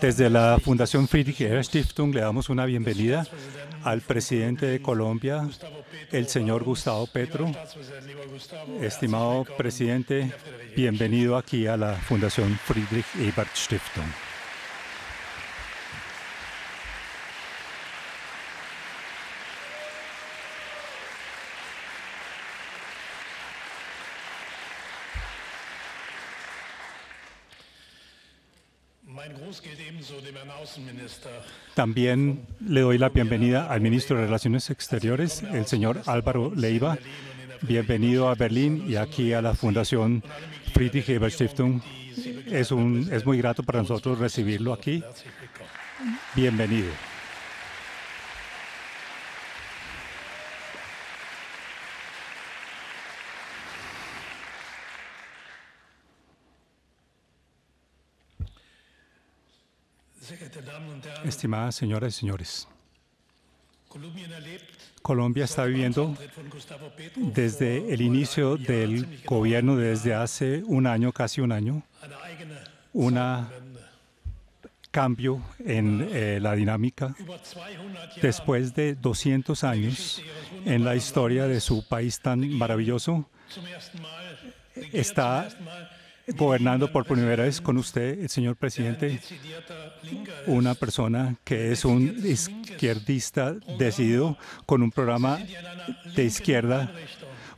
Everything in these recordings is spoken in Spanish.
Desde la Fundación Friedrich-Ebert-Stiftung le damos una bienvenida al presidente de Colombia, el señor Gustavo Petro. Estimado presidente, bienvenido aquí a la Fundación Friedrich-Ebert-Stiftung. También le doy la bienvenida al ministro de Relaciones Exteriores, el señor Álvaro Leiva. Bienvenido a Berlín y aquí a la Fundación Friedrich-Ebert-Stiftung. Es muy grato para nosotros recibirlo aquí. Bienvenido. Estimadas señoras y señores, Colombia está viviendo desde el inicio del gobierno, desde hace un año, casi un año, un cambio en la dinámica. Después de 200 años en la historia de su país tan maravilloso, está gobernando por primera vez con usted, el señor presidente, una persona que es un izquierdista decidido con un programa de izquierda.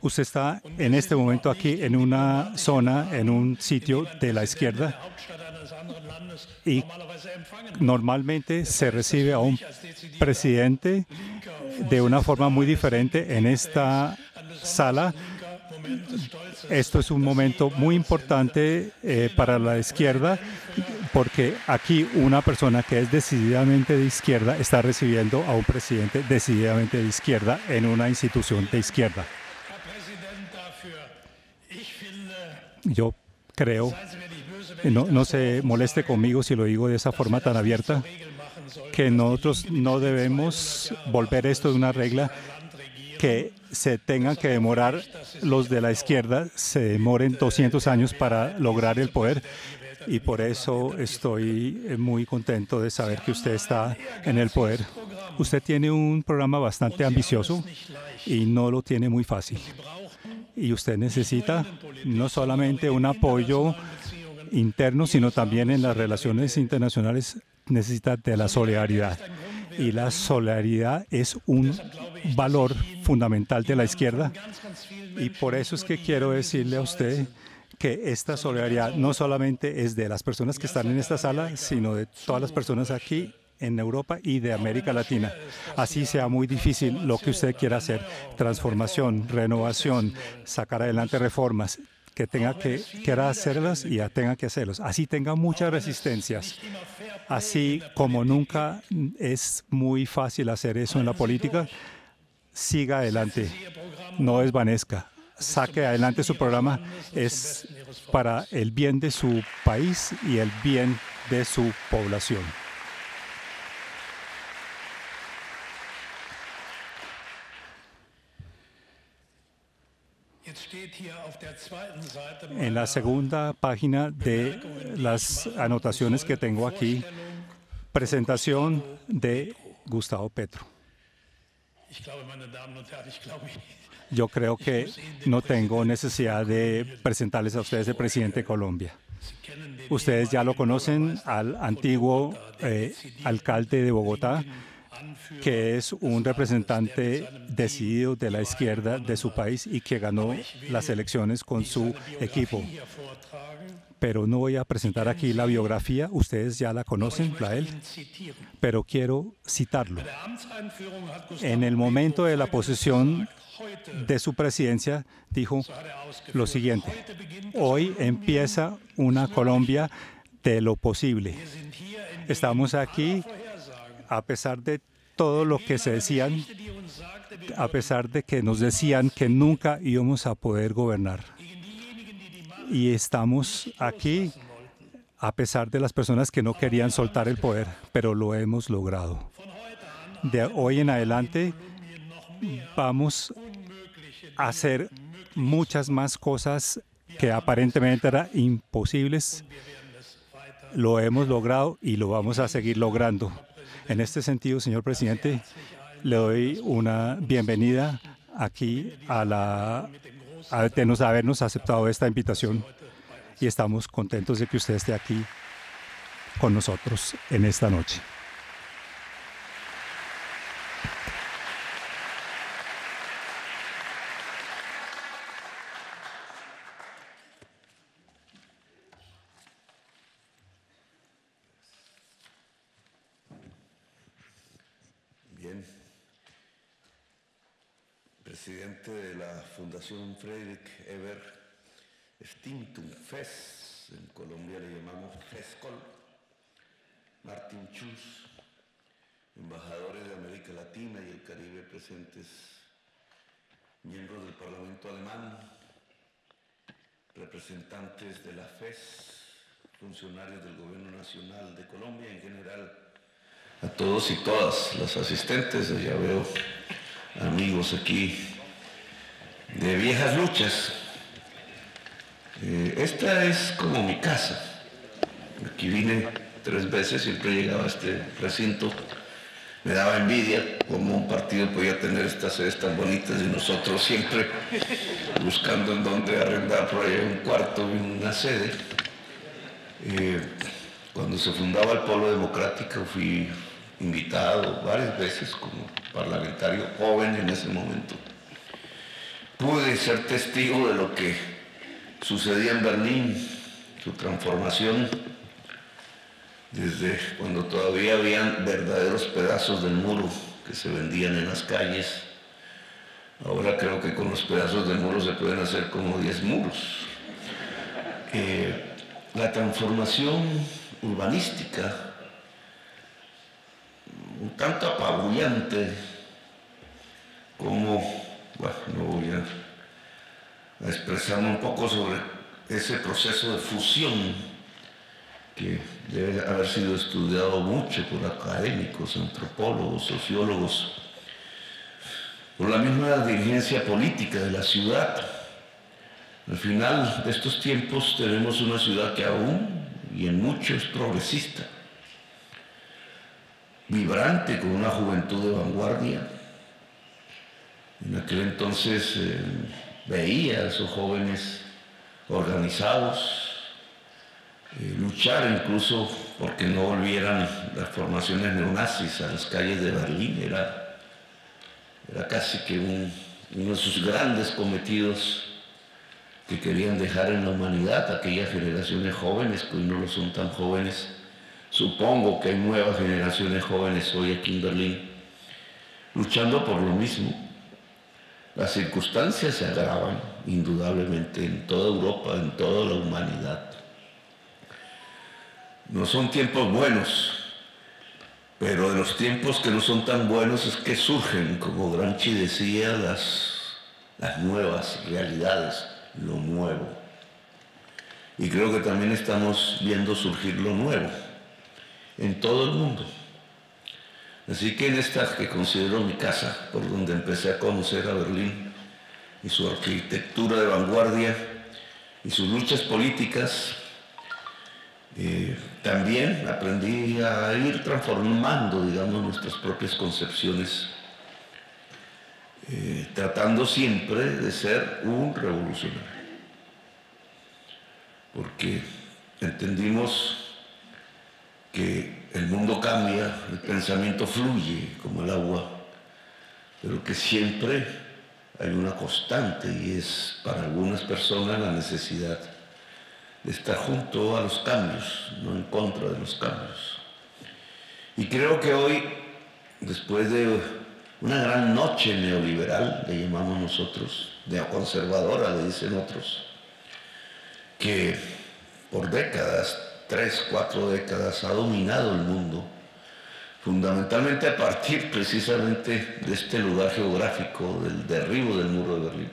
Usted está en este momento aquí en una zona, en un sitio de la izquierda, y normalmente se recibe a un presidente de una forma muy diferente en esta sala. Esto es un momento muy importante para la izquierda, porque aquí una persona que es decididamente de izquierda está recibiendo a un presidente decididamente de izquierda en una institución de izquierda. Yo creo, no se moleste conmigo si lo digo de esa forma tan abierta, que nosotros no debemos volver esto de una regla que se tengan que demorar, los de la izquierda se demoren 200 años para lograr el poder, y por eso estoy muy contento de saber que usted está en el poder. Usted tiene un programa bastante ambicioso y no lo tiene muy fácil. Y usted necesita no solamente un apoyo interno, sino también en las relaciones internacionales necesita de la solidaridad. Y la solidaridad es un valor fundamental de la izquierda. Y por eso es que quiero decirle a usted que esta solidaridad no solamente es de las personas que están en esta sala, sino de todas las personas aquí en Europa y de América Latina. Así sea muy difícil lo que usted quiera hacer, transformación, renovación, sacar adelante reformas, que quiera hacerlas y ya tenga que hacerlas. Así tenga muchas resistencias. Así como nunca es muy fácil hacer eso en la política, siga adelante, no desvanezca. Saque adelante su programa, es para el bien de su país y el bien de su población. En la segunda página de las anotaciones que tengo aquí, presentación de Gustavo Petro. Yo creo que no tengo necesidad de presentarles a ustedes el presidente de Colombia. Ustedes ya lo conocen, al antiguo alcalde de Bogotá, que es un representante decidido de la izquierda de su país y que ganó las elecciones con su equipo. Pero no voy a presentar aquí la biografía, ustedes ya la conocen, la de él, pero quiero citarlo. En el momento de la posesión de su presidencia, dijo lo siguiente: hoy empieza una Colombia de lo posible. Estamos aquí a pesar de todo lo que se decían, a pesar de que nos decían que nunca íbamos a poder gobernar. Y estamos aquí a pesar de las personas que no querían soltar el poder, pero lo hemos logrado. De hoy en adelante vamos a hacer muchas más cosas que aparentemente eran imposibles, lo hemos logrado y lo vamos a seguir logrando. En este sentido, señor presidente, le doy una bienvenida aquí a habernos aceptado esta invitación y estamos contentos de que usted esté aquí con nosotros en esta noche. Bien. Presidente de la Fundación Friedrich Ebert Stiftung FES, en Colombia le llamamos FESCOL, Martin Schulz, embajadores de América Latina y el Caribe presentes, miembros del Parlamento alemán, representantes de la FES, funcionarios del Gobierno Nacional de Colombia en general, a todos y todas las asistentes, ya veo amigos aquí de viejas luchas. Esta es como mi casa. Aquí vine 3 veces, siempre llegaba a este recinto. Me daba envidia cómo un partido podía tener estas sedes tan bonitas y nosotros siempre buscando en dónde arrendar por ahí un cuarto y una sede. Cuando se fundaba el Polo Democrático fui invitado varias veces como parlamentario joven en ese momento. Pude ser testigo de lo que sucedía en Berlín, su transformación, desde cuando todavía habían verdaderos pedazos del muro que se vendían en las calles. Ahora creo que con los pedazos del muro se pueden hacer como 10 muros. La transformación urbanística, un tanto apabullante, como, bueno, no voy a expresarme un poco sobre ese proceso de fusión que debe haber sido estudiado mucho por académicos, antropólogos, sociólogos, por la misma dirigencia política de la ciudad. Al final de estos tiempos tenemos una ciudad que aún y en mucho es progresista, vibrante, con una juventud de vanguardia. En aquel entonces veía a esos jóvenes organizados, luchar incluso porque no volvieran las formaciones neonazis a las calles de Berlín. Era casi que uno de sus grandes cometidos que querían dejar en la humanidad, aquellas generaciones jóvenes que hoy no lo son tan jóvenes. Supongo que hay nuevas generaciones jóvenes hoy aquí en Berlín luchando por lo mismo. Las circunstancias se agravan indudablemente en toda Europa, en toda la humanidad. No son tiempos buenos, pero de los tiempos que no son tan buenos es que surgen, como Gramsci decía, las nuevas realidades, lo nuevo. Y creo que también estamos viendo surgir lo nuevo en todo el mundo. Así que en esta que considero mi casa, por donde empecé a conocer a Berlín y su arquitectura de vanguardia y sus luchas políticas, también aprendí a ir transformando, digamos, nuestras propias concepciones, tratando siempre de ser un revolucionario. Porque entendimos que el mundo cambia, el pensamiento fluye como el agua, pero que siempre hay una constante y es para algunas personas la necesidad de estar junto a los cambios, no en contra de los cambios. Y creo que hoy, después de una gran noche neoliberal, le llamamos nosotros, neoconservadora, le dicen otros, que por décadas, 3, 4 décadas, ha dominado el mundo, fundamentalmente a partir precisamente de este lugar geográfico del derribo del muro de Berlín.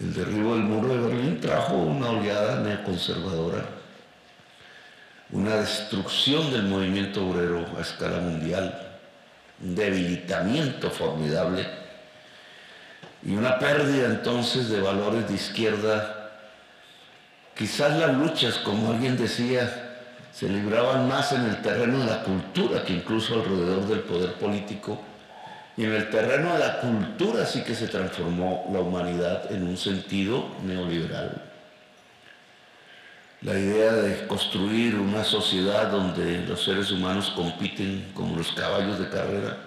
El derribo del muro de Berlín trajo una oleada neoconservadora, una destrucción del movimiento obrero a escala mundial, un debilitamiento formidable y una pérdida entonces de valores de izquierda Quizás las luchas, como alguien decía, se libraban más en el terreno de la cultura que incluso alrededor del poder político. Y en el terreno de la cultura sí que se transformó la humanidad en un sentido neoliberal. La idea de construir una sociedad donde los seres humanos compiten como los caballos de carrera,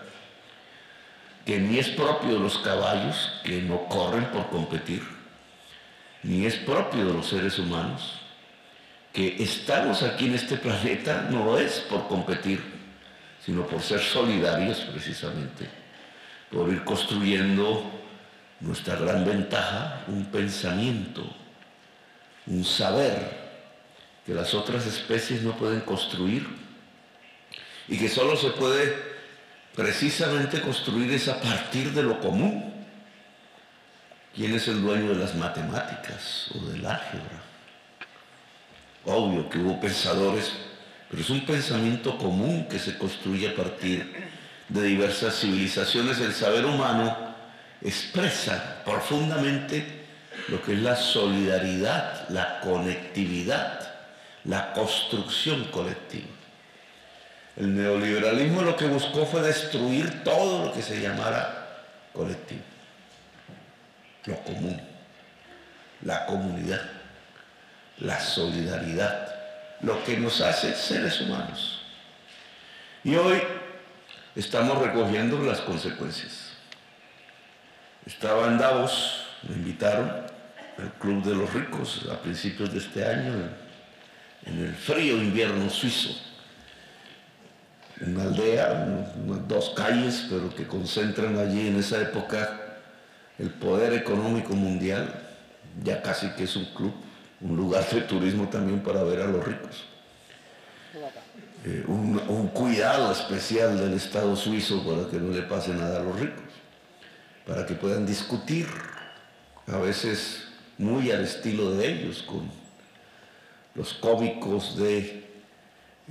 que ni es propio de los caballos, que no corren por competir, ni es propio de los seres humanos, que estamos aquí en este planeta no lo es por competir, sino por ser solidarios precisamente, por ir construyendo nuestra gran ventaja, un pensamiento, un saber que las otras especies no pueden construir y que solo se puede precisamente construir es a partir de lo común. ¿Quién es el dueño de las matemáticas o del álgebra? Obvio que hubo pensadores, pero es un pensamiento común que se construye a partir de diversas civilizaciones. El saber humano expresa profundamente lo que es la solidaridad, la conectividad, la construcción colectiva. El neoliberalismo lo que buscó fue destruir todo lo que se llamara colectivo, lo común, la comunidad, la solidaridad, lo que nos hace seres humanos. Y hoy estamos recogiendo las consecuencias. Estaba en Davos, me invitaron al Club de los Ricos a principios de este año, en el frío invierno suizo, en una aldea, unas 2 calles, pero que concentran allí en esa época el poder económico mundial. Ya casi que es un club, un lugar de turismo también para ver a los ricos. Un cuidado especial del Estado suizo para que no le pase nada a los ricos, para que puedan discutir, a veces muy al estilo de ellos, con los cómicos de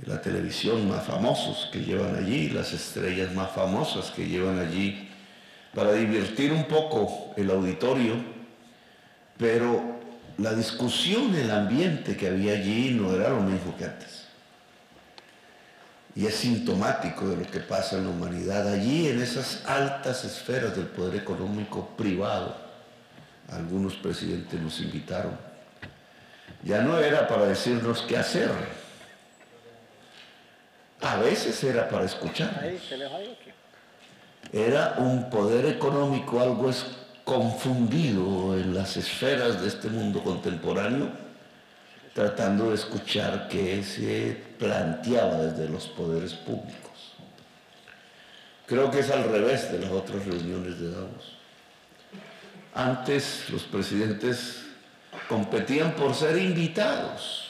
la televisión más famosos que llevan allí, las estrellas más famosas que llevan allí, para divertir un poco el auditorio, pero la discusión, el ambiente que había allí no era lo mismo que antes. Y es sintomático de lo que pasa en la humanidad. Allí, en esas altas esferas del poder económico privado, algunos presidentes nos invitaron. Ya no era para decirnos qué hacer. A veces era para escuchar. Era un poder económico algo confundido en las esferas de este mundo contemporáneo, tratando de escuchar qué se planteaba desde los poderes públicos. Creo que es al revés de las otras reuniones de Davos. Antes los presidentes competían por ser invitados.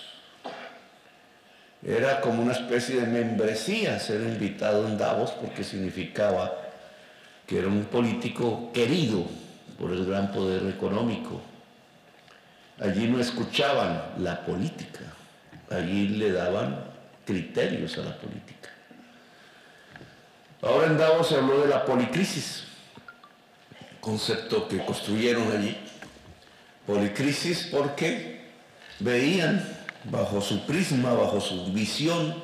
Era como una especie de membresía ser invitado en Davos, porque significaba que era un político querido por el gran poder económico. Allí no escuchaban la política, allí le daban criterios a la política. Ahora en Davos se habló de la policrisis, concepto que construyeron allí. Policrisis porque veían bajo su prisma, bajo su visión,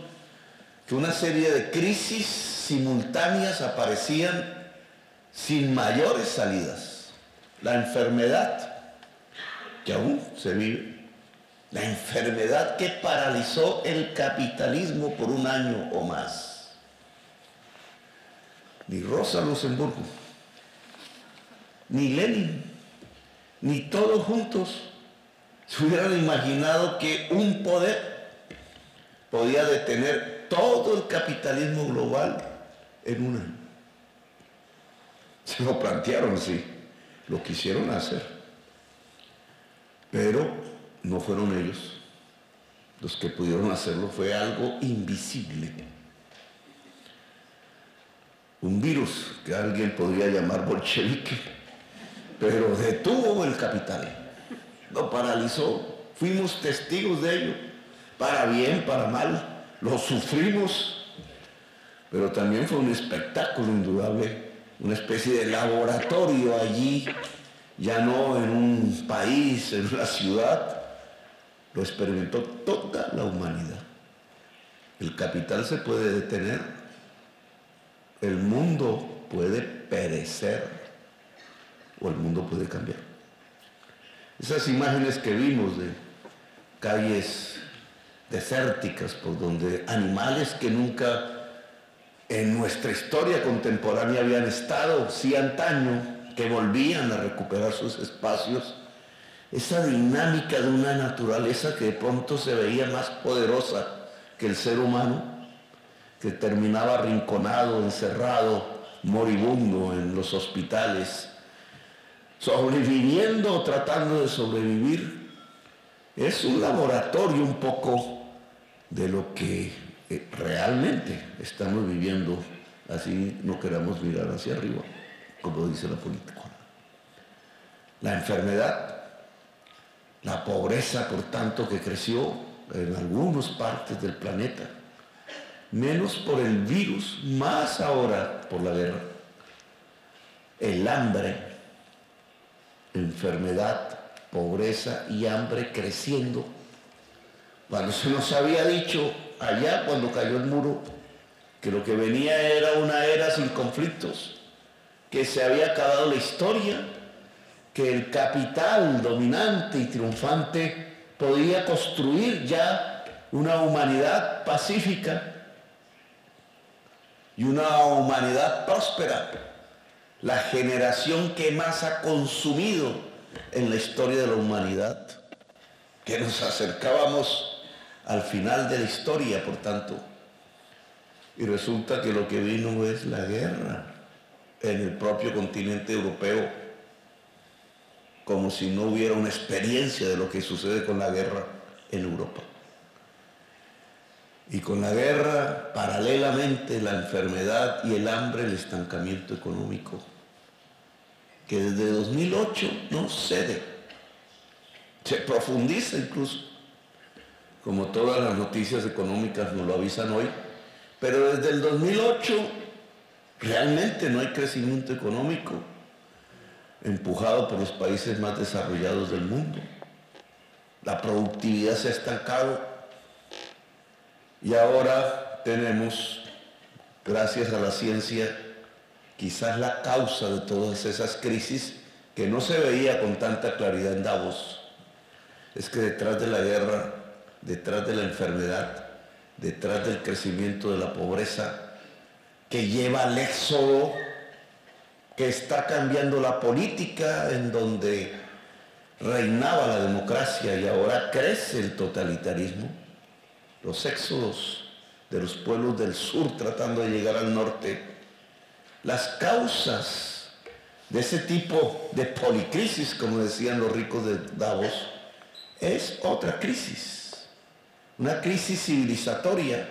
que una serie de crisis simultáneas aparecían sin mayores salidas. La enfermedad, que aún se vive, la enfermedad que paralizó el capitalismo por 1 año o más. Ni Rosa Luxemburgo, ni Lenin, ni todos juntos se hubieran imaginado que un poder podía detener todo el capitalismo global en 1 año. Se lo plantearon, sí, lo quisieron hacer, pero no fueron ellos los que pudieron hacerlo. Fue algo invisible, un virus que alguien podría llamar bolchevique, pero detuvo el capital, lo paralizó. Fuimos testigos de ello, para bien, para mal, lo sufrimos, pero también fue un espectáculo indudable, una especie de laboratorio allí, ya no en un país, en una ciudad, lo experimentó toda la humanidad. El capital se puede detener, el mundo puede perecer o el mundo puede cambiar. Esas imágenes que vimos de calles desérticas por donde animales que nunca en nuestra historia contemporánea habían estado, sí antaño, que volvían a recuperar sus espacios, esa dinámica de una naturaleza que de pronto se veía más poderosa que el ser humano, que terminaba arrinconado, encerrado, moribundo en los hospitales, sobreviviendo o tratando de sobrevivir, es un laboratorio un poco de lo que realmente estamos viviendo, así no queramos mirar hacia arriba, como dice la política. La enfermedad, la pobreza, por tanto, que creció en algunas partes del planeta, menos por el virus, más ahora por la guerra, el hambre, enfermedad, pobreza y hambre creciendo. Cuando se nos había dicho allá cuando cayó el muro que lo que venía era una era sin conflictos, que se había acabado la historia, que el capital dominante y triunfante podía construir ya una humanidad pacífica y una humanidad próspera, la generación que más ha consumido en la historia de la humanidad, que nos acercábamos al final de la historia, por tanto, y resulta que lo que vino es la guerra en el propio continente europeo, como si no hubiera una experiencia de lo que sucede con la guerra en Europa. Y con la guerra, paralelamente, la enfermedad y el hambre, el estancamiento económico, que desde 2008 no cede, se profundiza incluso, como todas las noticias económicas nos lo avisan hoy, pero desde el 2008 realmente no hay crecimiento económico empujado por los países más desarrollados del mundo. La productividad se ha estancado y ahora tenemos, gracias a la ciencia, quizás la causa de todas esas crisis que no se veía con tanta claridad en Davos. Es que detrás de la guerra, detrás de la enfermedad, detrás del crecimiento de la pobreza, que lleva al éxodo, que está cambiando la política, en donde reinaba la democracia y ahora crece el totalitarismo, los éxodos de los pueblos del sur tratando de llegar al norte, las causas de ese tipo de policrisis, como decían los ricos de Davos, es otra crisis, una crisis civilizatoria,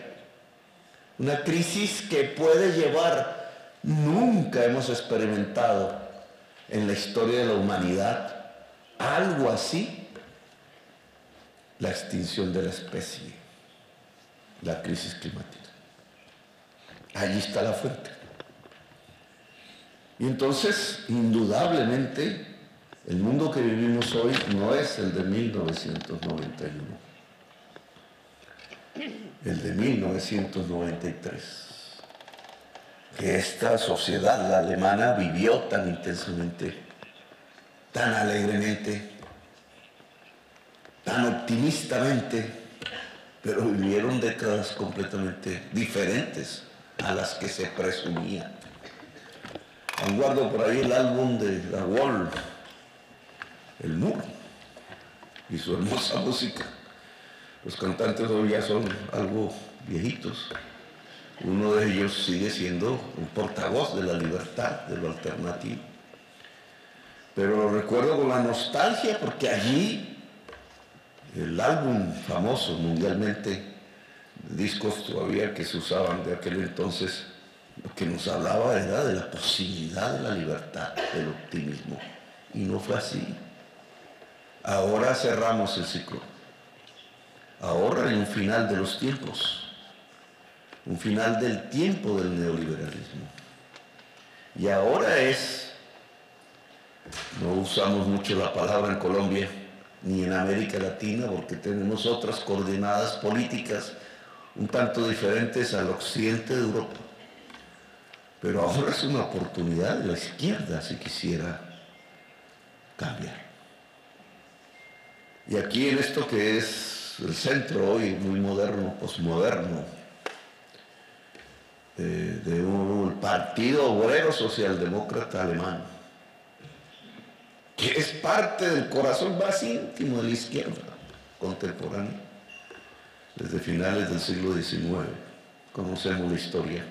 una crisis que puede llevar, nunca hemos experimentado en la historia de la humanidad algo así, la extinción de la especie, la crisis climática. Allí está la fuente. Y entonces, indudablemente, el mundo que vivimos hoy no es el de 1991, el de 1993, que esta sociedad, la alemana, vivió tan intensamente, tan alegremente, tan optimistamente, pero vivieron décadas completamente diferentes a las que se presumía. Aún guardo por ahí el álbum de La Wall, El Muro, y su hermosa música. Los cantantes hoy ya son algo viejitos. Uno de ellos sigue siendo un portavoz de la libertad, de lo alternativo. Pero lo recuerdo con la nostalgia porque allí el álbum famoso mundialmente, discos todavía que se usaban de aquel entonces, lo que nos hablaba era de la posibilidad de la libertad, del optimismo. Y no fue así. Ahora cerramos el ciclo. Ahora hay un final de los tiempos. Un final del tiempo del neoliberalismo. Y ahora es, no usamos mucho la palabra en Colombia, ni en América Latina, porque tenemos otras coordenadas políticas un tanto diferentes al occidente de Europa. Pero ahora es una oportunidad de la izquierda si quisiera cambiar. Y aquí en esto que es el centro hoy, muy moderno, posmoderno, de un partido obrero socialdemócrata alemán, que es parte del corazón más íntimo de la izquierda contemporánea, desde finales del siglo XIX. Conocemos la historia.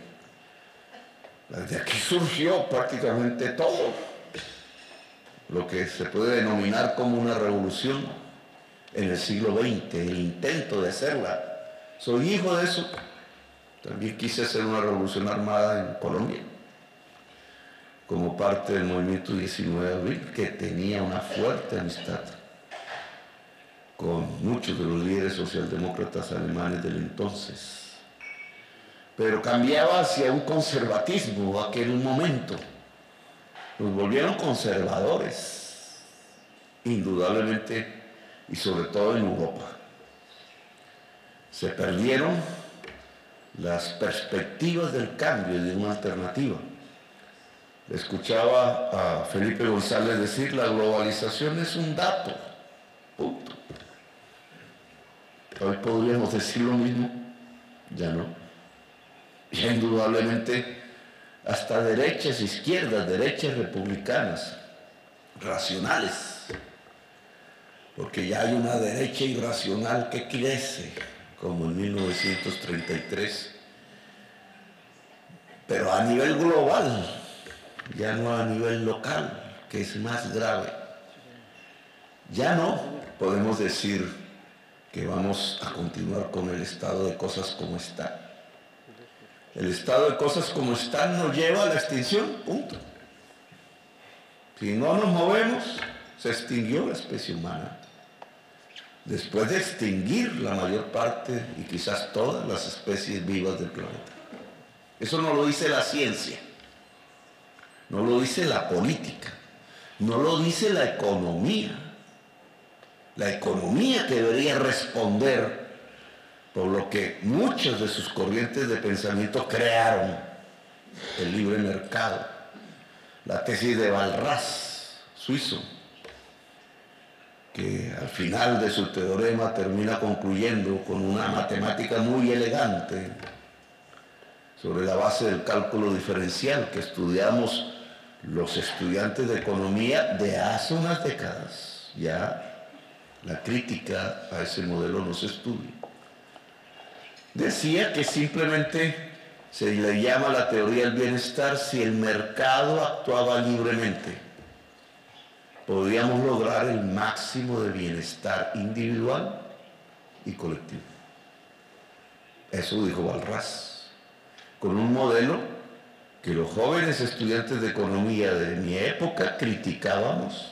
De aquí surgió prácticamente todo lo que se puede denominar como una revolución en el siglo XX, el intento de hacerla. Soy hijo de eso. También quise hacer una revolución armada en Colombia, como parte del movimiento 19 de abril, que tenía una fuerte amistad con muchos de los líderes socialdemócratas alemanes del entonces. Pero cambiaba hacia un conservatismo aquel momento. Nos volvieron conservadores, indudablemente, y sobre todo en Europa. Se perdieron las perspectivas del cambio y de una alternativa. Escuchaba a Felipe González decir: la globalización es un dato, punto. Hoy podríamos decir lo mismo, ya no. Ya indudablemente hasta derechas, izquierdas, derechas republicanas, racionales, porque ya hay una derecha irracional que crece, como en 1933, pero a nivel global, ya no a nivel local, que es más grave. Ya no podemos decir que vamos a continuar con el estado de cosas como está. El estado de cosas como están nos lleva a la extinción, punto. Si no nos movemos, se extinguió la especie humana. Después de extinguir la mayor parte y quizás todas las especies vivas del planeta. Eso no lo dice la ciencia, no lo dice la política, no lo dice la economía. La economía que debería responder por lo que muchas de sus corrientes de pensamiento crearon, el libre mercado, la tesis de Walras, suizo, que al final de su teorema termina concluyendo con una matemática muy elegante sobre la base del cálculo diferencial que estudiamos los estudiantes de economía de hace unas décadas. Ya la crítica a ese modelo no se estudia. Decía que simplemente se le llama la teoría del bienestar si el mercado actuaba libremente. Podríamos lograr el máximo de bienestar individual y colectivo. Eso dijo Walras, con un modelo que los jóvenes estudiantes de economía de mi época criticábamos,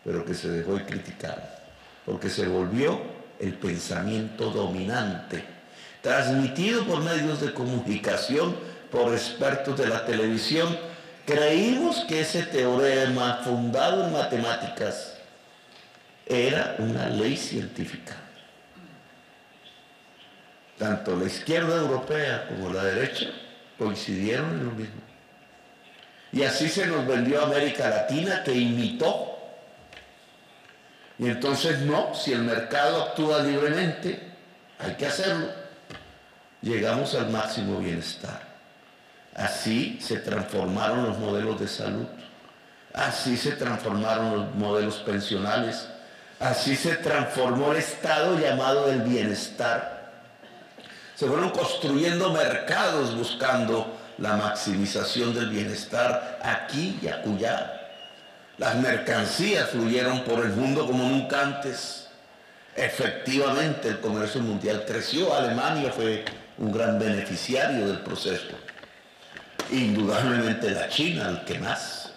pero que se dejó de criticar, porque se volvió el pensamiento dominante, transmitido por medios de comunicación, por expertos de la televisión. Creímos que ese teorema fundado en matemáticas era una ley científica. Tanto la izquierda europea como la derecha coincidieron en lo mismo. Y así se nos vendió América Latina, que imitó. Y entonces no, si el mercado actúa libremente, hay que hacerlo. Llegamos al máximo bienestar. Así se transformaron los modelos de salud, así se transformaron los modelos pensionales, así se transformó el estado llamado del bienestar. Se fueron construyendo mercados buscando la maximización del bienestar aquí y acullá. Las mercancías fluyeron por el mundo como nunca antes. Efectivamente, el comercio mundial creció. Alemania fue un gran beneficiario del proceso. Indudablemente la China, el que más.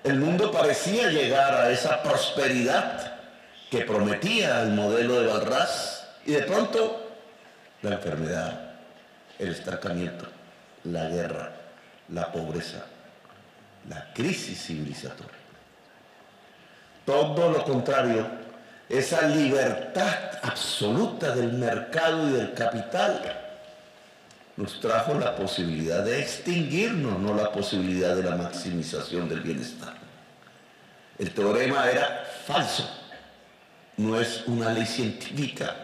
El mundo parecía llegar a esa prosperidad que prometía el modelo de Walras, y de pronto la enfermedad, el estancamiento, la guerra, la pobreza, la crisis civilizatoria. Todo lo contrario esa libertad absoluta del mercado y del capital, nos trajo la posibilidad de extinguirnos, no la posibilidad de la maximización del bienestar. El teorema era falso, no es una ley científica,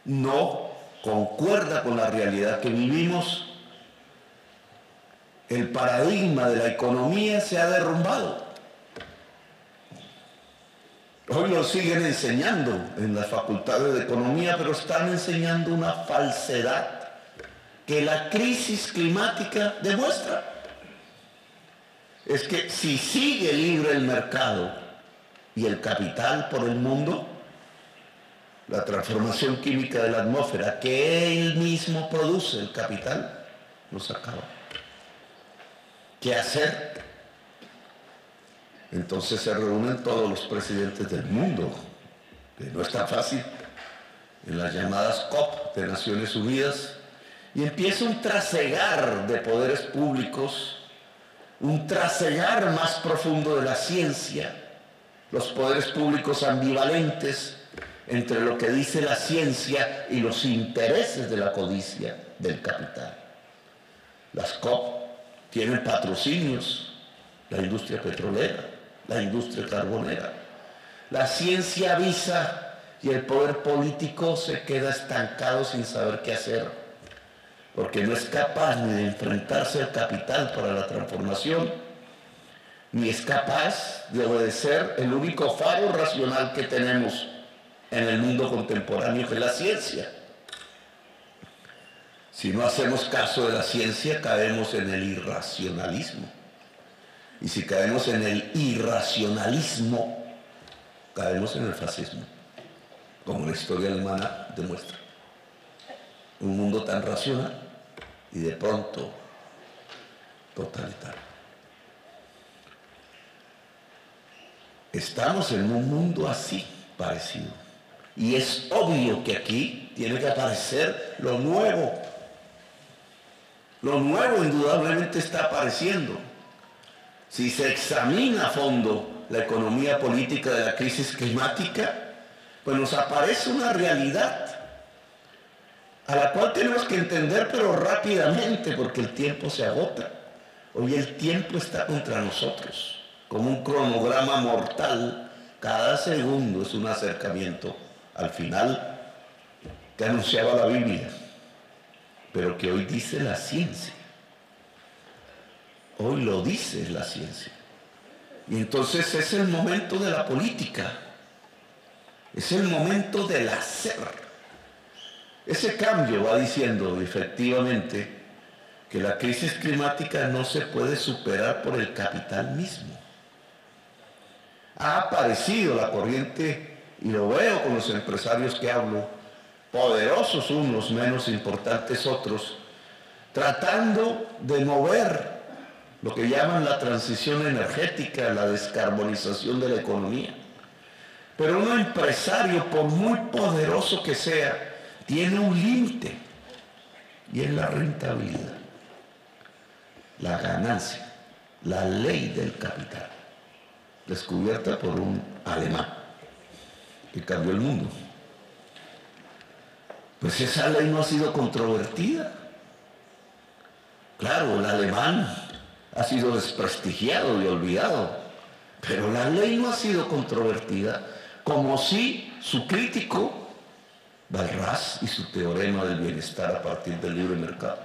no concuerda con la realidad que vivimos. El paradigma de la economía se ha derrumbado. Hoy lo siguen enseñando en las facultades de economía, pero están enseñando una falsedad que la crisis climática demuestra. Es que si sigue libre el mercado y el capital por el mundo, la transformación química de la atmósfera que él mismo produce, el capital, nos acaba. ¿Qué hacer? Entonces se reúnen todos los presidentes del mundo, que no es tan fácil, en las llamadas COP de Naciones Unidas, y empieza un trasegar de poderes públicos, un trasegar más profundo de la ciencia, los poderes públicos ambivalentes entre lo que dice la ciencia y los intereses de la codicia del capital. Las COP tienen patrocinios, la industria petrolera, la industria carbonera. La ciencia avisa y el poder político se queda estancado sin saber qué hacer, porque no es capaz ni de enfrentarse al capital para la transformación, ni es capaz de obedecer el único faro racional que tenemos en el mundo contemporáneo, que es la ciencia. Si no hacemos caso de la ciencia, caemos en el irracionalismo. Y si caemos en el irracionalismo, caemos en el fascismo, como la historia alemana demuestra. Un mundo tan racional y de pronto totalitario. Estamos en un mundo así, parecido. Y es obvio que aquí tiene que aparecer lo nuevo. Lo nuevo indudablemente está apareciendo. Si se examina a fondo la economía política de la crisis climática, pues nos aparece una realidad a la cual tenemos que entender, pero rápidamente, porque el tiempo se agota. Hoy el tiempo está contra nosotros, como un cronograma mortal. Cada segundo es un acercamiento al final que anunciaba la Biblia, pero que hoy dice la ciencia. Hoy lo dice la ciencia. Y entonces es el momento de la política, es el momento del hacer. Ese cambio va diciendo efectivamente que la crisis climática no se puede superar por el capital mismo. Ha aparecido la corriente, y lo veo con los empresarios que hablo, poderosos unos, menos importantes otros, tratando de mover lo que llaman la transición energética, la descarbonización de la economía. Pero un empresario, por muy poderoso que sea, tiene un límite, y es la rentabilidad, la ganancia, la ley del capital, descubierta por un alemán que cambió el mundo. Pues esa ley no ha sido controvertida. Claro, el alemán ha sido desprestigiado y olvidado, pero la ley no ha sido controvertida, como si su crítico Balras y su teorema del bienestar a partir del libre mercado.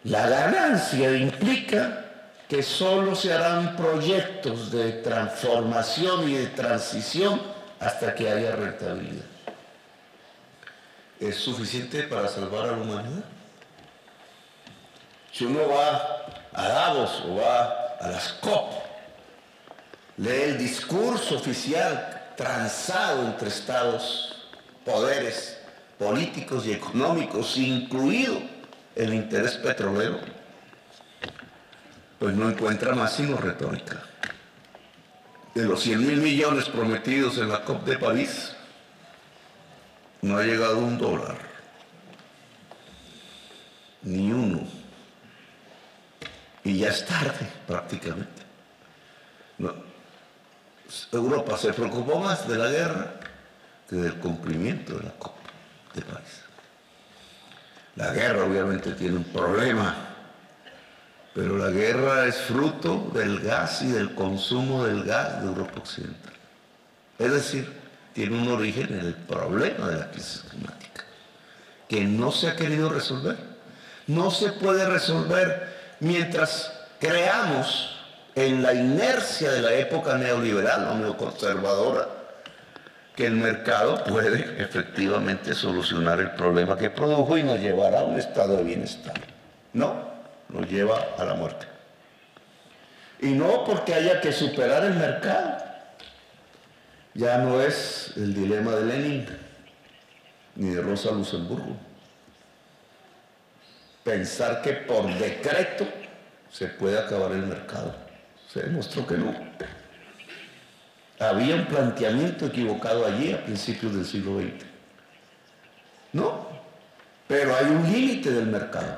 La ganancia implica que solo se harán proyectos de transformación y de transición hasta que haya rentabilidad. ¿Es suficiente para salvar a la humanidad? Si uno va a Davos o va a las COP, lee el discurso oficial transado entre estados, poderes políticos y económicos, incluido el interés petrolero, pues no encuentra más sino retórica. De los 100.000 millones prometidos en la COP de París, no ha llegado $1, ni uno, y ya es tarde prácticamente. No. Europa se preocupó más de la guerra que del cumplimiento de la Copa de París. La guerra obviamente tiene un problema, pero la guerra es fruto del gas y del consumo del gas de Europa Occidental. Es decir, tiene un origen en el problema de la crisis climática, que no se ha querido resolver. No se puede resolver mientras creamos en la inercia de la época neoliberal o neoconservadora que el mercado puede efectivamente solucionar el problema que produjo y nos llevará a un estado de bienestar. No, nos lleva a la muerte. Y no porque haya que superar el mercado. Ya no es el dilema de Lenin ni de Rosa Luxemburgo. Pensar que por decreto se puede acabar el mercado. Se demostró que no. Había un planteamiento equivocado allí a principios del siglo XX. No, pero hay un límite del mercado.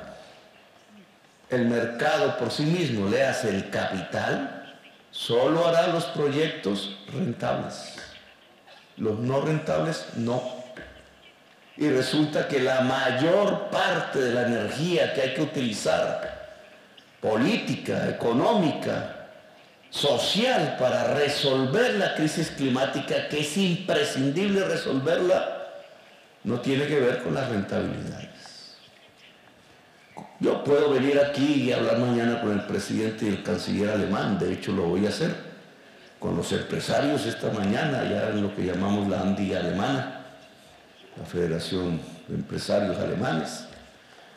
El mercado por sí mismo, le hace el capital, solo hará los proyectos rentables. Los no rentables, no. Y resulta que la mayor parte de la energía que hay que utilizar, política, económica, social, para resolver la crisis climática, que es imprescindible resolverla, no tiene que ver con las rentabilidades. Yo puedo venir aquí y hablar mañana con el presidente y el canciller alemán, de hecho lo voy a hacer, con los empresarios esta mañana, ya en lo que llamamos la ANDI alemana, la Federación de Empresarios Alemanes.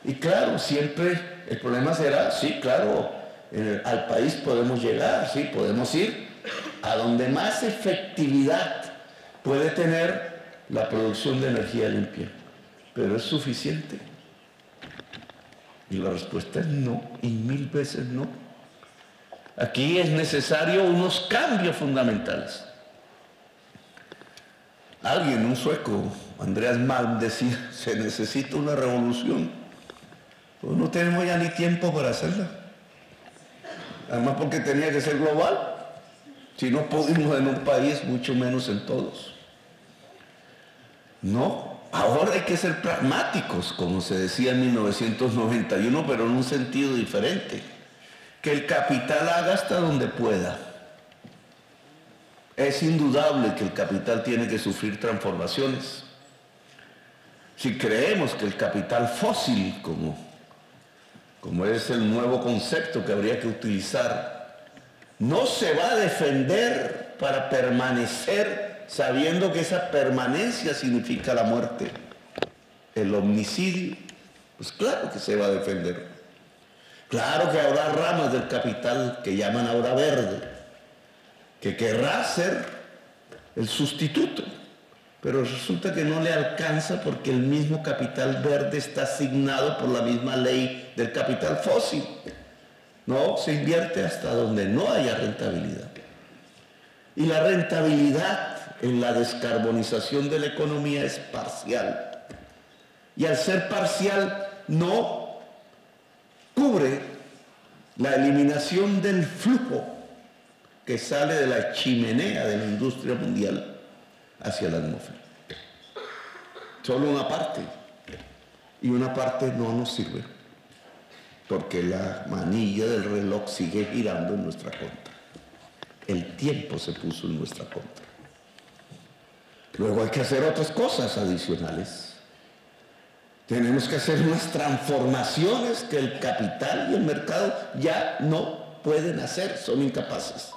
Y claro, siempre el problema será, sí, claro, al país podemos llegar, sí, podemos ir a donde más efectividad puede tener la producción de energía limpia. ¿Pero es suficiente? Y la respuesta es no, y 1000 veces no. Aquí es necesario unos cambios fundamentales. Alguien, un sueco, Andreas Malm, decía, se necesita una revolución. Pues no tenemos ya ni tiempo para hacerla. Además porque tenía que ser global. Si no pudimos en un país, mucho menos en todos. No, ahora hay que ser pragmáticos, como se decía en 1991, pero en un sentido diferente. Que el capital haga hasta donde pueda. Es indudable que el capital tiene que sufrir transformaciones. Si creemos que el capital fósil, como es el nuevo concepto que habría que utilizar, no se va a defender para permanecer sabiendo que esa permanencia significa la muerte, el homicidio, pues claro que se va a defender. Claro que habrá ramas del capital que llaman ahora verde, que querrá ser el sustituto, pero resulta que no le alcanza porque el mismo capital verde está asignado por la misma ley del capital fósil. No, se invierte hasta donde no haya rentabilidad. Y la rentabilidad en la descarbonización de la economía es parcial. Y al ser parcial no cubre la eliminación del flujo que sale de la chimenea de la industria mundial hacia la atmósfera. Solo una parte. Y una parte no nos sirve, porque la manilla del reloj sigue girando en nuestra contra. El tiempo se puso en nuestra contra. Luego hay que hacer otras cosas adicionales. Tenemos que hacer unas transformaciones que el capital y el mercado ya no pueden hacer, son incapaces.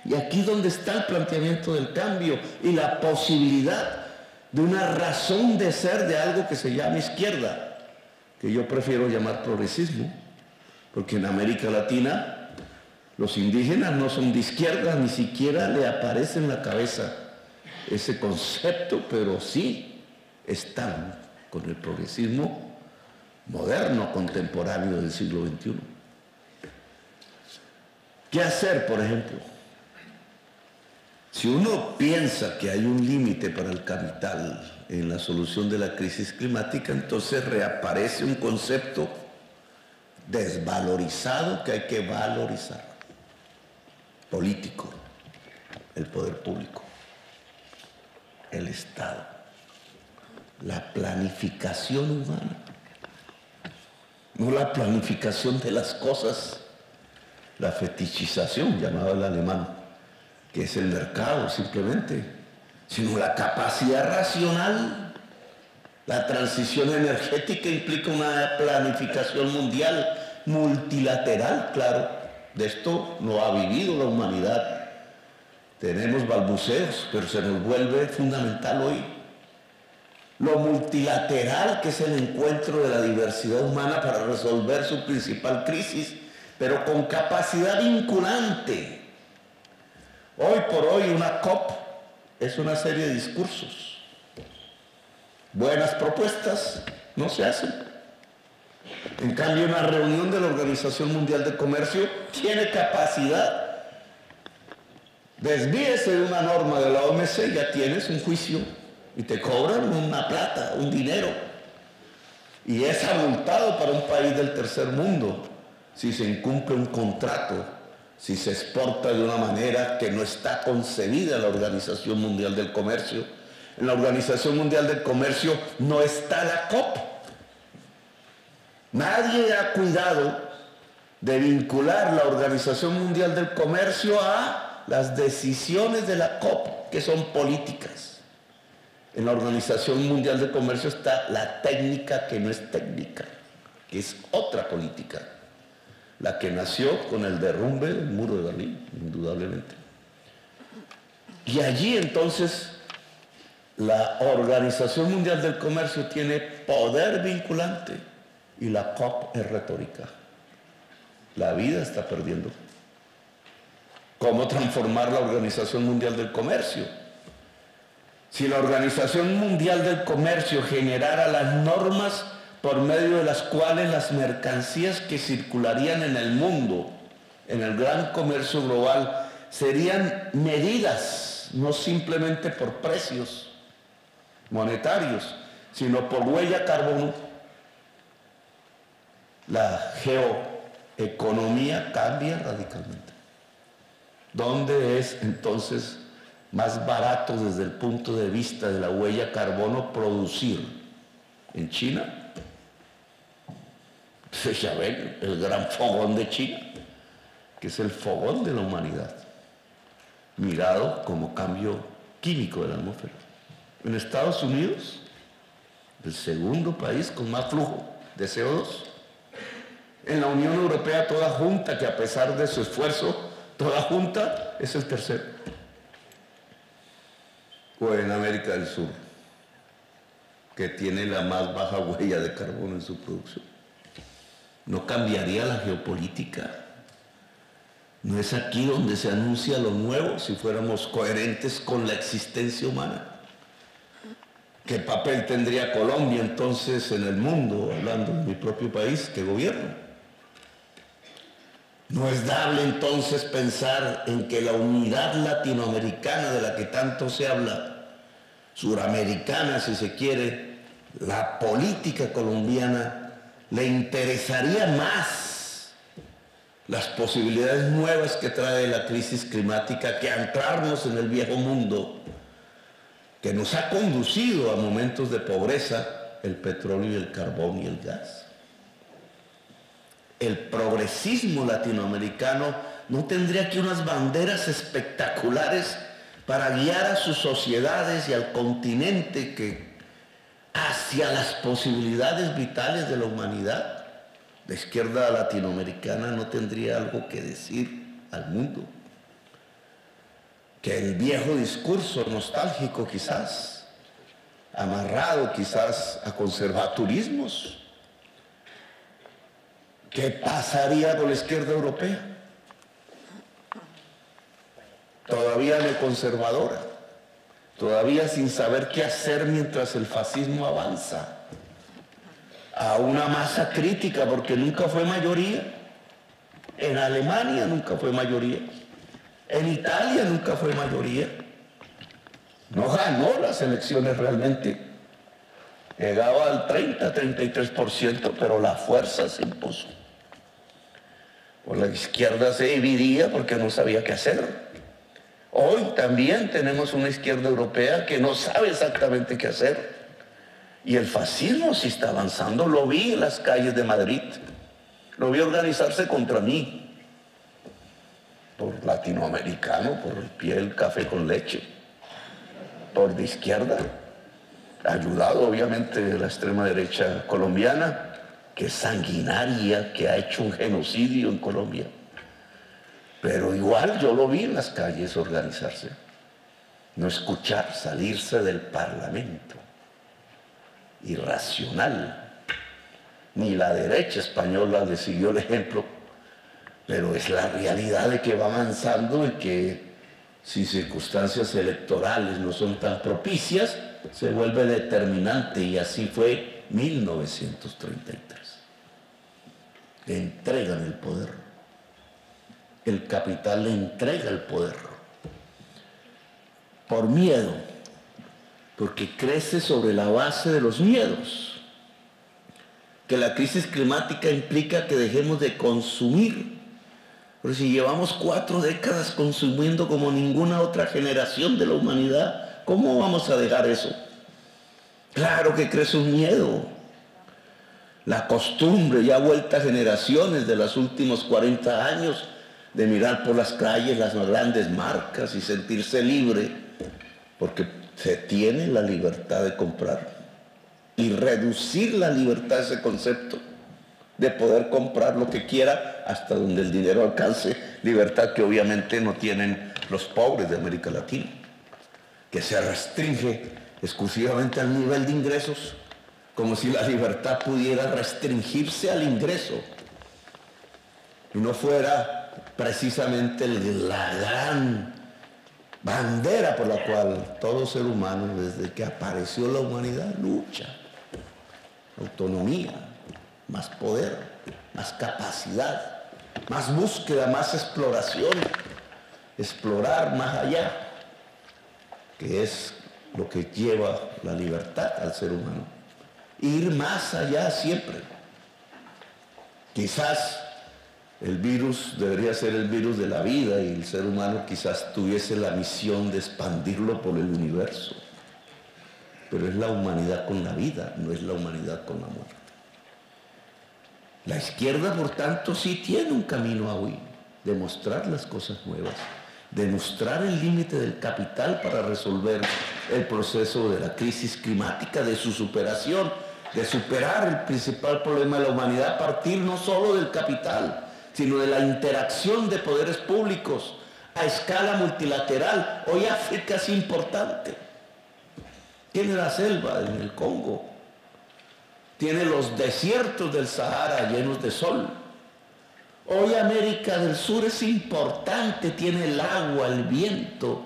Y aquí es donde está el planteamiento del cambio y la posibilidad de una razón de ser de algo que se llama izquierda, que yo prefiero llamar progresismo, porque en América Latina los indígenas no son de izquierda, ni siquiera le aparece en la cabeza ese concepto, pero sí están con el progresismo moderno, contemporáneo del siglo XXI. ¿Qué hacer, por ejemplo? Si uno piensa que hay un límite para el capital en la solución de la crisis climática, entonces reaparece un concepto desvalorizado que hay que valorizar, político, el poder público, el Estado, la planificación humana, no la planificación de las cosas, la fetichización, llamaba el alemán, que es el mercado simplemente, sino la capacidad racional. La transición energética implica una planificación mundial, multilateral, claro. De esto no ha vivido la humanidad. Tenemos balbuceos, pero se nos vuelve fundamental hoy. Lo multilateral, que es el encuentro de la diversidad humana para resolver su principal crisis, pero con capacidad vinculante. Hoy por hoy una COP es una serie de discursos. Buenas propuestas no se hacen. En cambio, una reunión de la Organización Mundial de Comercio tiene capacidad. Desvíese de una norma de la OMC, ya tienes un juicio y te cobran una plata, un dinero. Y es abultado para un país del tercer mundo si se incumple un contrato, si se exporta de una manera que no está concebida en la Organización Mundial del Comercio. En la Organización Mundial del Comercio no está la COP. Nadie ha cuidado de vincular la Organización Mundial del Comercio a las decisiones de la COP, que son políticas. En la Organización Mundial del Comercio está la técnica que no es técnica, que es otra política, la que nació con el derrumbe del muro de Berlín, indudablemente. Y allí entonces la Organización Mundial del Comercio tiene poder vinculante y la COP es retórica. La vida está perdiendo. ¿Cómo transformar la Organización Mundial del Comercio? Si la Organización Mundial del Comercio generara las normas por medio de las cuales las mercancías que circularían en el mundo, en el gran comercio global, serían medidas, no simplemente por precios monetarios, sino por huella carbono, la geoeconomía cambia radicalmente. ¿Dónde es entonces más barato desde el punto de vista de la huella carbono producir? ¿En China? Pues ya ven, el gran fogón de China, que es el fogón de la humanidad, mirado como cambio químico de la atmósfera. En Estados Unidos, el segundo país con más flujo de CO2. En la Unión Europea toda junta, que a pesar de su esfuerzo, toda junta es el tercero. O en América del Sur, que tiene la más baja huella de carbono en su producción. ¿No cambiaría la geopolítica? ¿No es aquí donde se anuncia lo nuevo si fuéramos coherentes con la existencia humana? ¿Qué papel tendría Colombia entonces en el mundo, hablando de mi propio país, que gobierno? ¿No es dable entonces pensar en que la unidad latinoamericana de la que tanto se habla, suramericana si se quiere, la política colombiana, le interesaría más las posibilidades nuevas que trae la crisis climática que anclarnos en el viejo mundo, que nos ha conducido a momentos de pobreza, el petróleo y el carbón y el gas? El progresismo latinoamericano no tendría aquí unas banderas espectaculares para guiar a sus sociedades y al continente hacia las posibilidades vitales de la humanidad. La izquierda latinoamericana no tendría algo que decir al mundo. Que el viejo discurso nostálgico quizás, amarrado quizás a conservaturismos. ¿Qué pasaría con la izquierda europea? Todavía no conservadora, todavía sin saber qué hacer mientras el fascismo avanza. A una masa crítica, porque nunca fue mayoría. En Alemania nunca fue mayoría. En Italia nunca fue mayoría. No ganó las elecciones realmente. Llegaba al 30-33%, pero la fuerza se impuso. Por la izquierda se dividía porque no sabía qué hacer. Hoy también tenemos una izquierda europea que no sabe exactamente qué hacer. Y el fascismo sí está avanzando. Lo vi en las calles de Madrid. Lo vi organizarse contra mí. Por latinoamericano, por el pie del café con leche. Por de izquierda. Ayudado obviamente de la extrema derecha colombiana, que es sanguinaria, que ha hecho un genocidio en Colombia. Pero igual yo lo vi en las calles organizarse. No escuchar, salirse del Parlamento. Irracional. Ni la derecha española le siguió el ejemplo, pero es la realidad de que va avanzando y que si circunstancias electorales no son tan propicias, se vuelve determinante, y así fue 1933. Le entregan el poder. El capital le entrega el poder. Por miedo, porque crece sobre la base de los miedos. Que la crisis climática implica que dejemos de consumir. Pero si llevamos 4 décadas consumiendo como ninguna otra generación de la humanidad, ¿cómo vamos a dejar eso? Claro que crece un miedo. La costumbre, ya vuelta a generaciones de los últimos 40 años, de mirar por las calles las grandes marcas y sentirse libre, porque se tiene la libertad de comprar. Y reducir la libertad a ese concepto de poder comprar lo que quiera hasta donde el dinero alcance, libertad que obviamente no tienen los pobres de América Latina, que se restringe exclusivamente al nivel de ingresos, como si la libertad pudiera restringirse al ingreso y no fuera precisamente la gran bandera por la cual todo ser humano, desde que apareció la humanidad, lucha. Autonomía, más poder, más capacidad, más búsqueda, más exploración, explorar más allá, que es lo que lleva la libertad al ser humano. Ir más allá siempre. Quizás el virus debería ser el virus de la vida, y el ser humano quizás tuviese la misión de expandirlo por el universo. Pero es la humanidad con la vida, no es la humanidad con la muerte. La izquierda, por tanto, sí tiene un camino a huir, demostrar las cosas nuevas, demostrar el límite del capital para resolver el proceso de la crisis climática, de su superación, de superar el principal problema de la humanidad a partir no solo del capital, sino de la interacción de poderes públicos a escala multilateral. Hoy África es importante. Tiene la selva en el Congo, tiene los desiertos del Sahara llenos de sol. Hoy América del Sur es importante, tiene el agua, el viento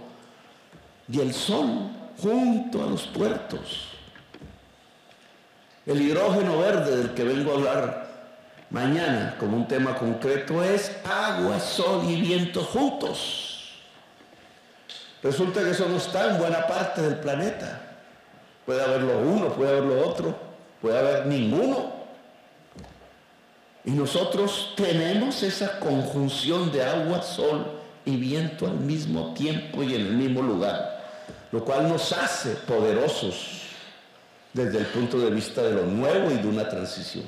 y el sol junto a los puertos. El hidrógeno verde del que vengo a hablar mañana como un tema concreto es agua, sol y viento juntos. Resulta que eso no está en buena parte del planeta. Puede haberlo uno, puede haberlo otro, puede haber ninguno. Y nosotros tenemos esa conjunción de agua, sol y viento al mismo tiempo y en el mismo lugar, lo cual nos hace poderosos desde el punto de vista de lo nuevo y de una transición.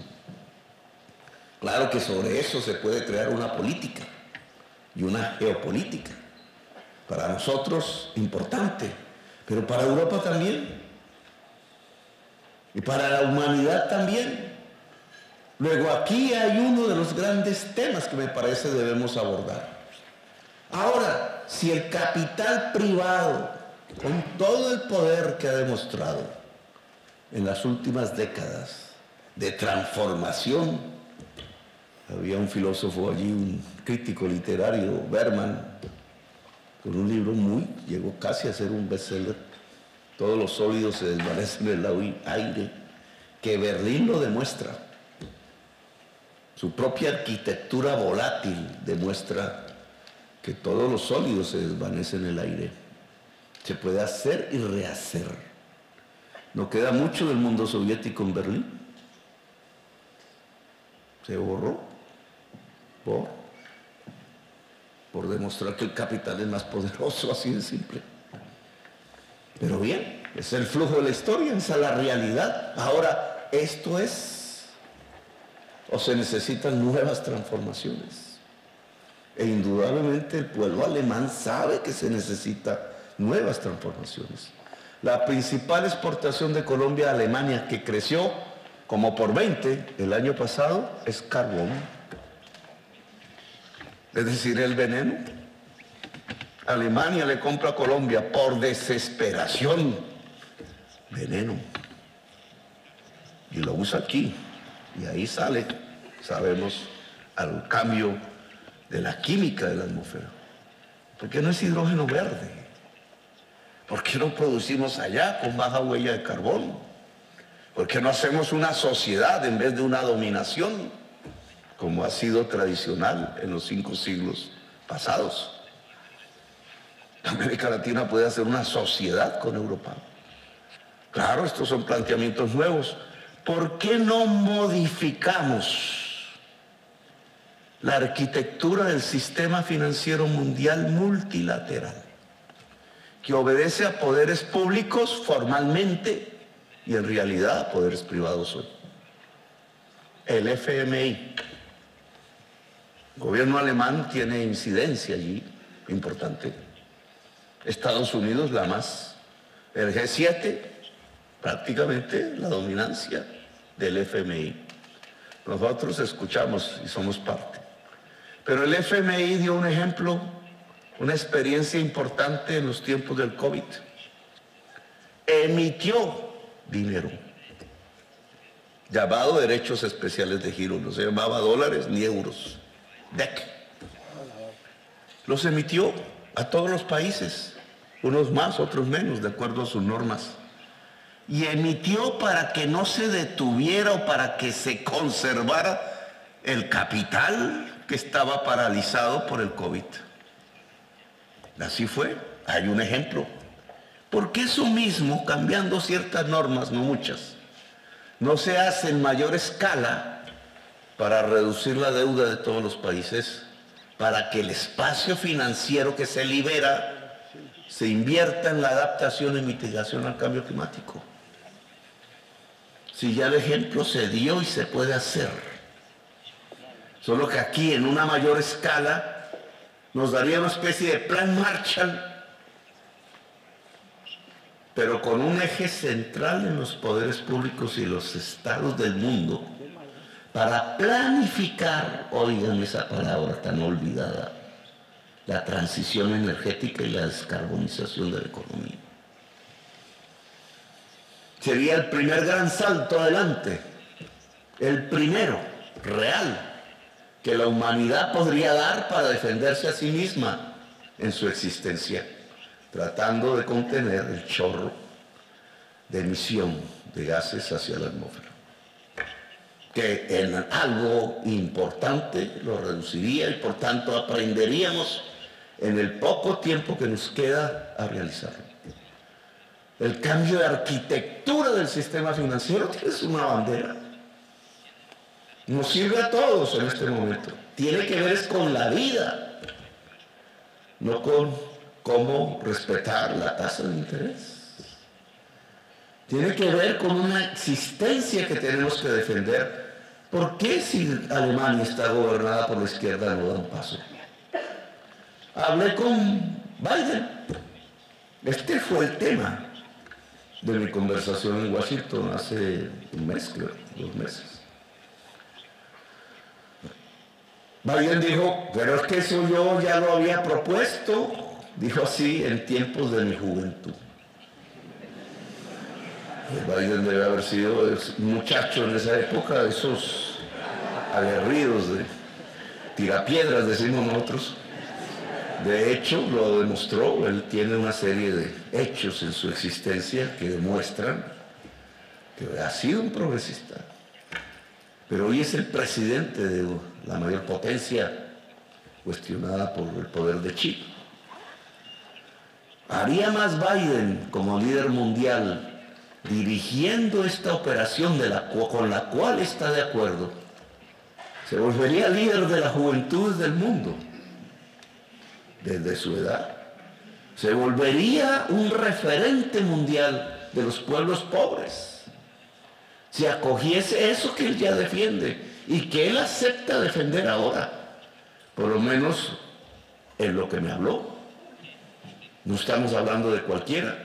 Claro que sobre eso se puede crear una política y una geopolítica. Para nosotros importante, pero para Europa también. Y para la humanidad también. Luego aquí hay uno de los grandes temas que me parece debemos abordar. Ahora, si el capital privado, con todo el poder que ha demostrado en las últimas décadas de transformación, había un filósofo allí, un crítico literario, Berman, con un libro llegó casi a ser un bestseller, Todos los sólidos se desvanecen en el aire, que Berlín lo demuestra. Su propia arquitectura volátil demuestra que todos los sólidos se desvanecen en el aire. Se puede hacer y rehacer. No queda mucho del mundo soviético en Berlín. Se borró. por demostrar que el capital es más poderoso, así de simple. Pero bien, es el flujo de la historia, esa es la realidad. Ahora, esto es, o se necesitan nuevas transformaciones. E indudablemente el pueblo alemán sabe que se necesitan nuevas transformaciones. La principal exportación de Colombia a Alemania, que creció como por 20 el año pasado, es carbón. Es decir, el veneno. Alemania le compra a Colombia por desesperación veneno. Y lo usa aquí. Y ahí sale, sabemos, al cambio de la química de la atmósfera. ¿Por qué no es hidrógeno verde? ¿Por qué no producimos allá con baja huella de carbono? ¿Por qué no hacemos una sociedad en vez de una dominación, como ha sido tradicional en los 5 siglos pasados? América Latina puede hacer una sociedad con Europa. Claro, estos son planteamientos nuevos. ¿Por qué no modificamos la arquitectura del sistema financiero mundial multilateral, que obedece a poderes públicos formalmente y en realidad a poderes privados hoy? El FMI, el gobierno alemán, tiene incidencia allí importante. Estados Unidos la más. El G7, prácticamente la dominancia del FMI. Nosotros escuchamos y somos parte. Pero el FMI dio un ejemplo, una experiencia importante en los tiempos del COVID. Emitió dinero, llamado derechos especiales de giro. No se llamaba dólares ni euros. DEC. Los emitió a todos los países, unos más, otros menos, de acuerdo a sus normas. Y emitió para que no se detuviera o para que se conservara el capital que estaba paralizado por el COVID. Así fue. Hay un ejemplo. Porque eso mismo, cambiando ciertas normas, no muchas, no se hace en mayor escala para reducir la deuda de todos los países, para que el espacio financiero que se libera se invierta en la adaptación y mitigación al cambio climático. Si ya el ejemplo se dio y se puede hacer. Solo que aquí, en una mayor escala, nos daría una especie de plan Marshall, pero con un eje central en los poderes públicos y los estados del mundo, para planificar, oigan esa palabra tan olvidada, la transición energética y la descarbonización de la economía. Sería el primer gran salto adelante, el primero real que la humanidad podría dar para defenderse a sí misma en su existencia, tratando de contener el chorro de emisión de gases hacia la atmósfera, que en algo importante lo reduciría y por tanto aprenderíamos en el poco tiempo que nos queda a realizarlo. El cambio de arquitectura del sistema financiero es una bandera. Nos sirve a todos en este momento. Tiene que ver con la vida, no con cómo respetar la tasa de interés. Tiene que ver con una existencia que tenemos que defender. ¿Por qué si Alemania está gobernada por la izquierda no da un paso? Hablé con Biden. Este fue el tema de mi conversación en Washington hace un mes, creo, 2 meses. Biden dijo, pero es que eso yo ya lo había propuesto, dijo así, en tiempos de mi juventud. Biden debe haber sido un muchacho en esa época, de esos aguerridos de tirapiedras, decimos nosotros. De hecho, lo demostró. Él tiene una serie de hechos en su existencia que demuestran que ha sido un progresista. Pero hoy es el presidente de la mayor potencia cuestionada por el poder de China. ¿Haría más Biden como líder mundial dirigiendo esta operación con la cual está de acuerdo? Se volvería líder de la juventud del mundo. desde su edad. Se volvería un referente mundial de los pueblos pobres si acogiese eso que él ya defiende y que él acepta defender ahora, por lo menos en lo que me habló. No estamos hablando de cualquiera,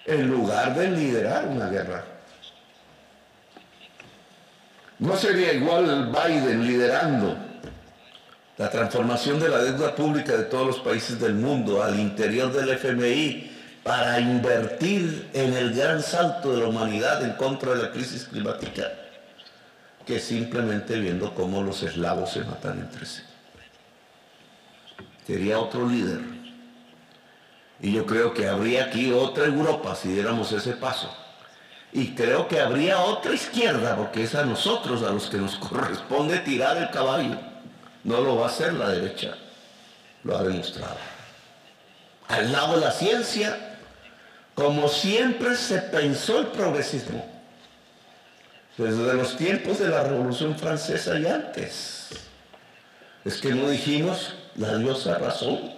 en lugar de liderar una guerra. No sería igual Biden liderando la transformación de la deuda pública de todos los países del mundo al interior del FMI para invertir en el gran salto de la humanidad en contra de la crisis climática, que simplemente viendo cómo los eslavos se matan entre sí. Sería otro líder. Y yo creo que habría aquí otra Europa si diéramos ese paso. Y creo que habría otra izquierda, porque es a nosotros a los que nos corresponde tirar el caballo. No lo va a hacer la derecha, lo ha demostrado. Al lado de la ciencia, como siempre se pensó el progresismo, desde los tiempos de la Revolución Francesa y antes. Es que no dijimos la diosa razón.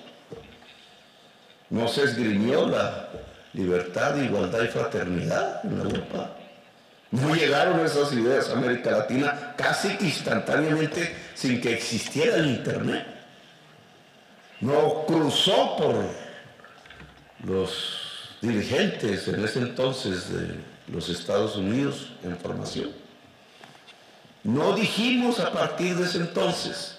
No se esgrimió la libertad, igualdad y fraternidad en Europa. No llegaron esas ideas a América Latina casi que instantáneamente sin que existiera el Internet. No cruzó por los dirigentes en ese entonces de los Estados Unidos en formación. No dijimos a partir de ese entonces,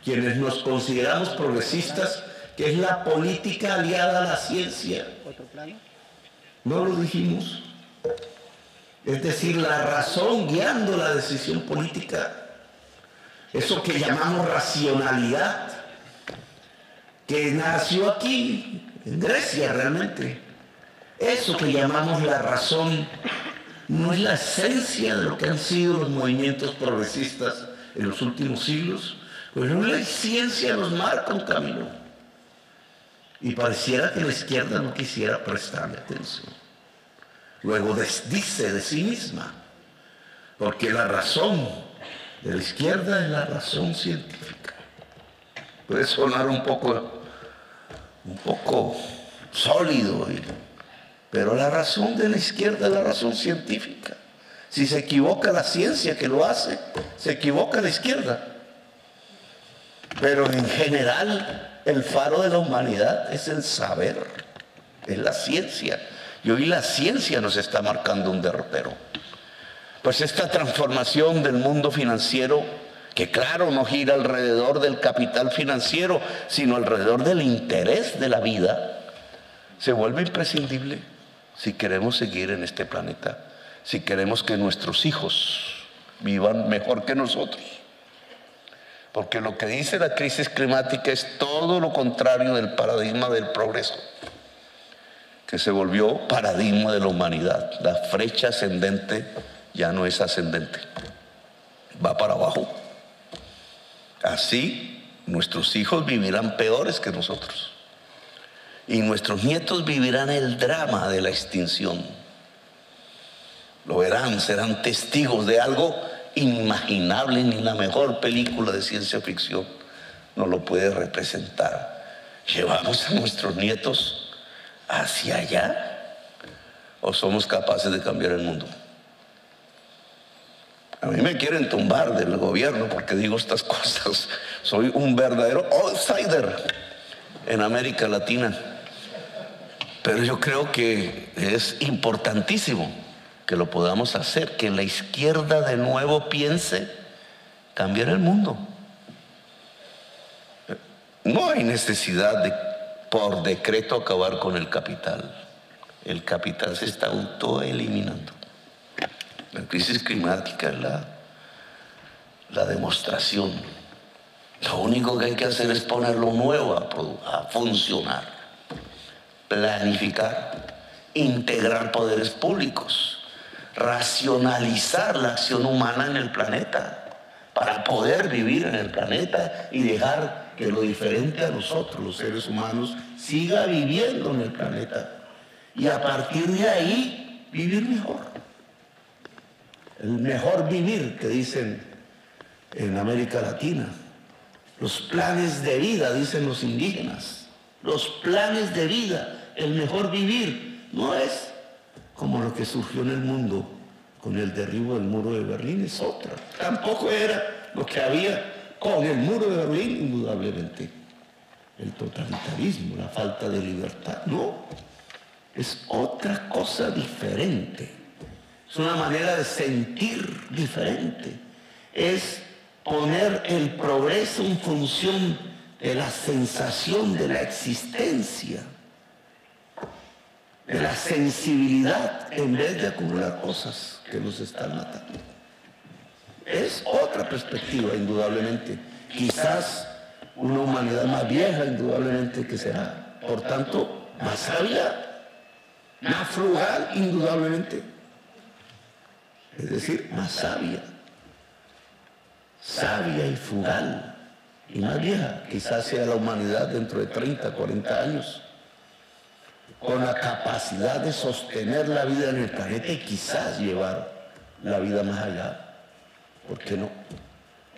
quienes nos consideramos progresistas, que es la política aliada a la ciencia. No lo dijimos. Es decir, la razón guiando la decisión política. Eso que llamamos racionalidad, que nació aquí, en Grecia realmente. Eso que llamamos la razón no es la esencia de lo que han sido los movimientos progresistas en los últimos siglos, pero la ciencia nos marca un camino. Y pareciera que la izquierda no quisiera prestarle atención. Luego dice de sí misma, porque la razón de la izquierda es la razón científica. Puede sonar un poco sólido, pero la razón de la izquierda es la razón científica. Si se equivoca la ciencia que lo hace, se equivoca la izquierda. Pero en general, el faro de la humanidad es el saber, es la ciencia. Y hoy la ciencia nos está marcando un derrotero. Pues esta transformación del mundo financiero, que claro, no gira alrededor del capital financiero, sino alrededor del interés de la vida, se vuelve imprescindible si queremos seguir en este planeta, si queremos que nuestros hijos vivan mejor que nosotros. Porque lo que dice la crisis climática es todo lo contrario del paradigma del progreso, que se volvió paradigma de la humanidad. La flecha ascendente ya no es ascendente, va para abajo. Así nuestros hijos vivirán peores que nosotros y nuestros nietos vivirán el drama de la extinción. Lo verán, serán testigos de algo inimaginable. Ni la mejor película de ciencia ficción nos lo puede representar. ¿Llevamos a nuestros nietos hacia allá o somos capaces de cambiar el mundo? A mí me quieren tumbar del gobierno porque digo estas cosas. Soy un verdadero outsider en América Latina. Pero yo creo que es importantísimo que lo podamos hacer, que la izquierda de nuevo piense cambiar el mundo. No hay necesidad de, por decreto, acabar con el capital. El capital se está autoeliminando. La crisis climática es la demostración. Lo único que hay que hacer es poner lo nuevo a funcionar, planificar, integrar poderes públicos, racionalizar la acción humana en el planeta para poder vivir en el planeta y dejar que lo diferente a nosotros, los seres humanos, siga viviendo en el planeta y a partir de ahí vivir mejor. El mejor vivir que dicen en América Latina. Los planes de vida, dicen los indígenas. los planes de vida, el mejor vivir. No es como lo que surgió en el mundo con el derribo del muro de Berlín, es otra. Tampoco era lo que había con el muro de Berlín, indudablemente. El totalitarismo, la falta de libertad, no. Es otra cosa diferente. Es una manera de sentir diferente. Es poner el progreso en función de la sensación de la existencia, de la sensibilidad, en vez de acumular cosas que nos están matando. Es otra perspectiva, indudablemente. Quizás una humanidad más vieja, indudablemente que será. Por tanto, más sabia, más frugal, indudablemente. Es decir, más sabia. Sabia y frugal. Y más vieja. Quizás sea la humanidad dentro de 30, 40 años. Con la capacidad de sostener la vida en el planeta y quizás llevar la vida más allá. ¿Por qué no?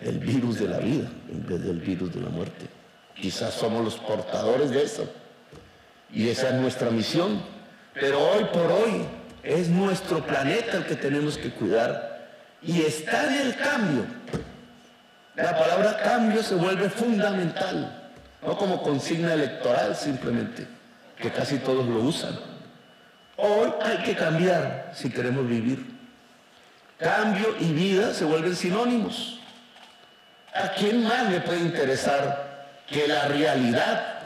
El virus de la vida en vez del virus de la muerte. Quizás somos los portadores de eso. Y esa es nuestra misión. Pero hoy por hoy es nuestro planeta el que tenemos que cuidar. Y está en el cambio. La palabra cambio se vuelve fundamental. No como consigna electoral simplemente, que casi todos lo usan. Hoy hay que cambiar si queremos vivir. Cambio y vida se vuelven sinónimos. ¿A quién más le puede interesar que la realidad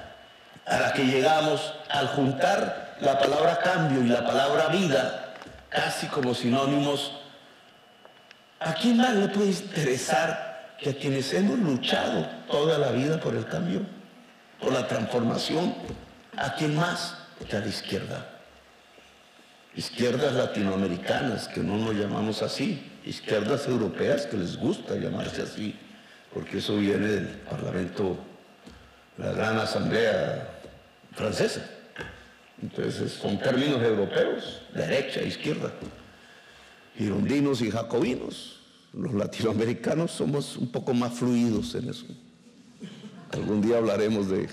a la que llegamos al juntar la palabra cambio y la palabra vida, casi como sinónimos? ¿A quién más le puede interesar que a quienes hemos luchado toda la vida por el cambio, por la transformación? ¿A quién más que a la izquierda? Izquierdas latinoamericanas, que no nos llamamos así, izquierdas europeas que les gusta llamarse así, porque eso viene del Parlamento, la Gran Asamblea Francesa. Entonces son términos europeos, derecha, izquierda, girondinos y jacobinos. Los latinoamericanos somos un poco más fluidos en eso. Algún día hablaremos de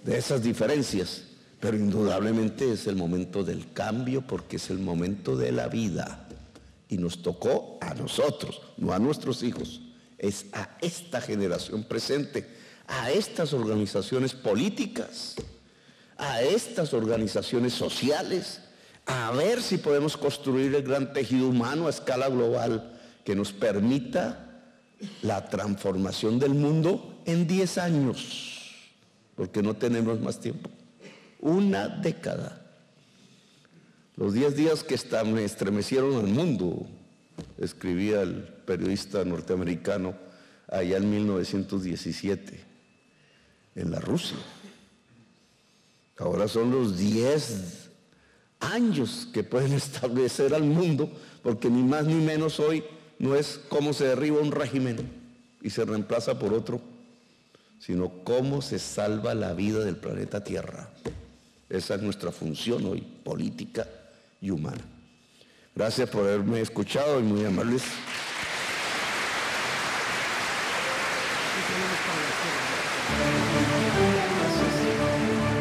esas diferencias, pero indudablemente es el momento del cambio porque es el momento de la vida y nos tocó a nosotros, no a nuestros hijos. Es a esta generación presente, a estas organizaciones políticas, a estas organizaciones sociales, a ver si podemos construir el gran tejido humano a escala global que nos permita la transformación del mundo en 10 años, porque no tenemos más tiempo. Una década. Los 10 días que estremecieron al mundo, escribía el periodista norteamericano allá en 1917, en la Rusia. Ahora son los 10 años que pueden establecer al mundo, porque ni más ni menos hoy no es cómo se derriba un régimen y se reemplaza por otro, sino cómo se salva la vida del planeta Tierra. Esa es nuestra función hoy, política y humana. Gracias por haberme escuchado y muy amables. Gracias.